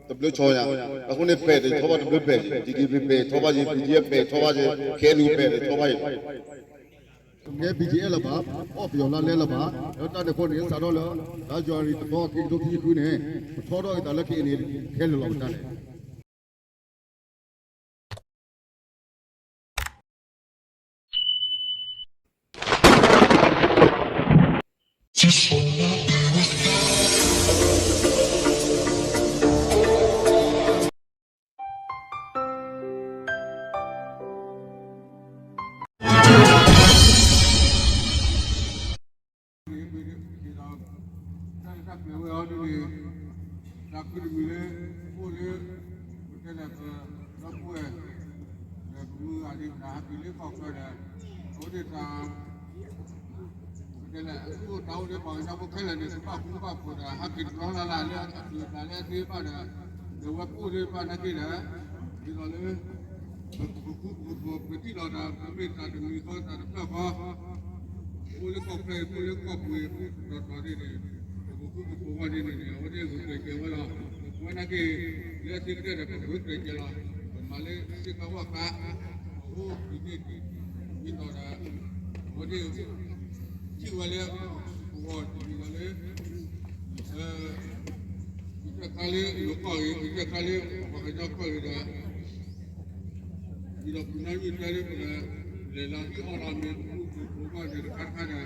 တဘလချောရအခုနေပဲထောပါတဘလပဲဒီကီပဲထောပါကြီး PDF ပဲထောပါကြီးခဲလူပဲထောပါကြီးငယ် BGL လာပါအော်ပြောလာလဲလာပါတော့တတဲ့ခုနေစားတော့လာဒါကြော်ရီတော့ကိတို့ကြီးခုနေထောတော့တလက်ကိနေခဲလူလောက်တာလေတောင်းတဲ့ပေါ်ရောက်ဖို့ခဲလည်းနေစပါကူပါပေါ်တာဟာကိတော်လာလာလည်းဒီလာလည်းဒီပါတော့ဒီဝပူတွေပါနေကြတယ်ဒီလိုလေဘူပတိတော်တာပြိတ္တာတမီသောတာပြပါဘူလေကောဖဲဘူလေကောပွေတော်တော်လေးတွေဘူဝါဒီနေဝဒီကိုပြေဝလာဝနာကေလက်စိကတဲ့ဘုတ်ပြေလာမလေးစိကဝကာဟိုဒီတော်တာဝဒီကြည့်ဝလဲဘောဒီလေဒီကလေးလောကကြီးဒီကလေးဘာကြောက်ခေါ်ရတာဒီတော့ဘုရားကြီးတယ်လေလာဒီအော်လာမီဘူဘာဒီခါခါနာ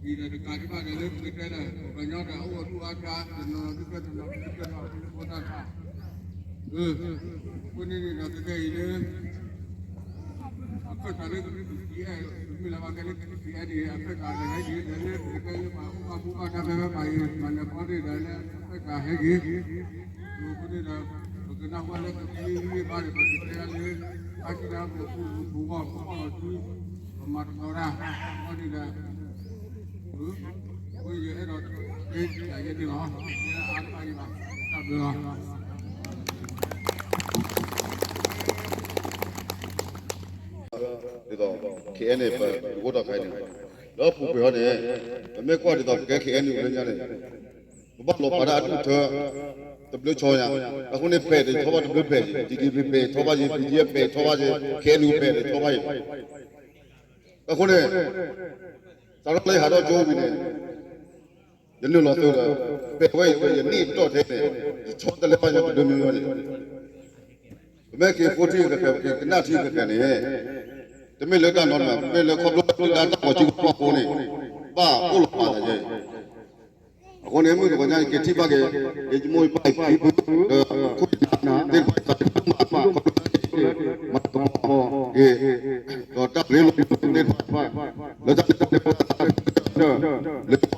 ဒီတော့ကာဒီပါလည်းပြတဲ့ဘာကြောက်တာဟိုသူအားတာနော်ဒီကတော့ဘောတာကိုနေနေတော့တကယ်ကြီးအခါတည်းကဒီအဲမိလာပါကလေးဒီအဲဒီအခါတည်းဟဲ့ဒီလည်းဒီကလေးပါဘူပါတာပဲပါရင်မနပေါ်တယ်လည်းအခါဟဲ့ကြီးဒီကိုနေတာကနာဝါလည်းဒီပါတယ်ပါဒီတရားလေးအခါကဘူပါသူမတ်တော်ရာဟောဒီလားဘုရားအဲ့တော့ဒီရည်နော်အားပါရပါတပ်ပြောဒီတော့ KN ပဲဘုဒ္ဓခိုင်းနေတော့ပူပြောတယ်အမေကွာဒီတော့ KN ကိုလည်းညာတယ်ဘဘလောပါတာတူတော့တဘလချောရအခုနေပဲထောပါတဘလပဲဒီကီပဲထောပါကြီး PDF ပဲထောပါကြီးခဲလူပဲထောပါကြီးအခုနေသာတော့လေဟာတော့ကြိုးပြီနေရလူလို့တော့ပဲဝဲရနေတော့တဲ့ချောတယ်ပါကြတယ်မျိုးရောလေဘယ်ကေ40ကနာတိကကနေတမေလက်ကတော့ပဲလေခေါပလို့လာတော့ချီပေါ့ပေါ်နေပါကိုလိုပါတယ်အခုနေမျိုးကညာကတိပါကေဒီမွေပိုက်ခုနာတဲ့ပါပါမတ်တော့အေတော့တပ်လေးလို့နေပါလက်တပ်တဲ့ပေါ်လက်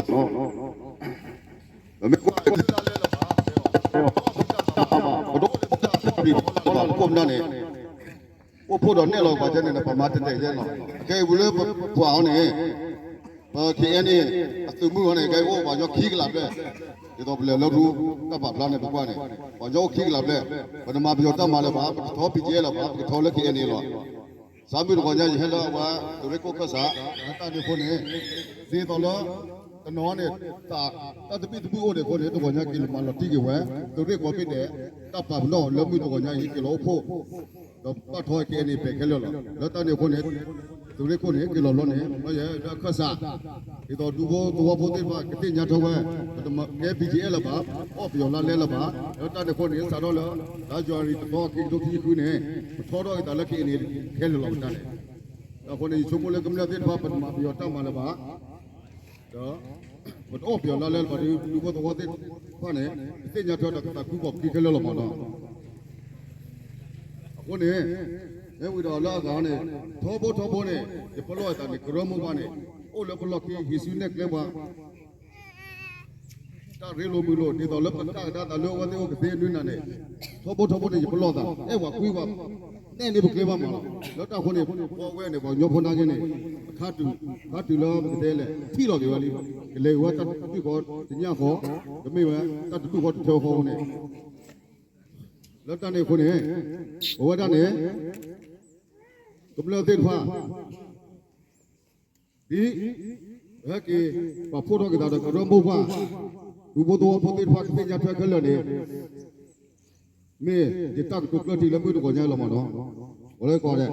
နော်မေကွာလေလာလေပါဘုံနာနေโอ้พวกดอกเนี่ยเราก็จะเนี่ยประมาณแต่ๆเนาะแกบุเลยพวกเอาเนี่ยKNนี่ตึงมือเนี่ยแกโอ้ว่าขี้กลับเลยဒီတော့ဘယ်လိုလုပ်တတ်ပါလားနဲ့ပြကွာနေဘာကြောက်ခိကလာလဲဘယ်မှာပြောတတ်မှာလဲပါထောပီကျဲလာပါထောလက်KNนี่လောစာမီတော့ညာဟဲလာပါသူရကိုကစားတာဒီခုနေဒီတော့လောတနောနဲ့တာတပိတပူအိုတဲ့ခုနေတော့ညာကီလမလောတိကဝဲသူရကိုပိတဲ့တပ်ပါလောလုံးမှုတော့ညာကီလောဖို့တော့ပတ်ထောKNนี่ပဲခဲလောလောတတဲ့ခုနေသူရကိုနေကီလောလောနေဟဲ့ဒါခဆာဒီတော့ဒူဘောသူဘောတဲ့ပါကတိညာထောဝဲငယ် BGL လာပါအော်ပြောလာလဲလာပါတော့တတဲ့ခုနေစားတော့ဒါကြော်ရီတော့ကိတို့ကြီးခုနေထောတော့တလက်ကိနေခဲလောလောတာလေတော့ခုနေချုံမလဲကမလာတဲ့ဘာပတ်မှာပြောတတ်မှာလဲပါတော့ဘတ်အော်ပြောလာလဲပါဒီဒူဘောတော့တဲ့ဘာနေတိညာထောတော့တကူဘောကိခဲလောလောမှာတော့ခုနေအဲဝီတော်လာကနေထောဘောနေဒီပလောတာနေကရမဘာနေအိုလပလောကီဟီစုနေကလေဘာတာရေလိုမီလိုဒီတော့လပတာတာလောဝတဲ့ကိုသေးနွနာနေထောဘောနေပလောတာအဲဝကွီးဘာတဲ့နေဘကလေဘာမလောတာခုနေပေါ်ဝဲနေပေါ်ညောဖနာချင်းနေခါတူလောတဲ့လေထီတော့ကြွားလေးကလေဝတ်တတူခေါ်ညခေါ်ဒမေဝတတူခေါ်ထောခေါ်နေလောတာနေခုနေဘဝတာနေကမလောတဲ့ဖာဒီဟဲ့ကေပဖိုတော့ကတော့ကရမဘာ如果多碰见发生人家ထွက်了呢，没，就打个独了地了，没得国家了嘛喏，我来搞的。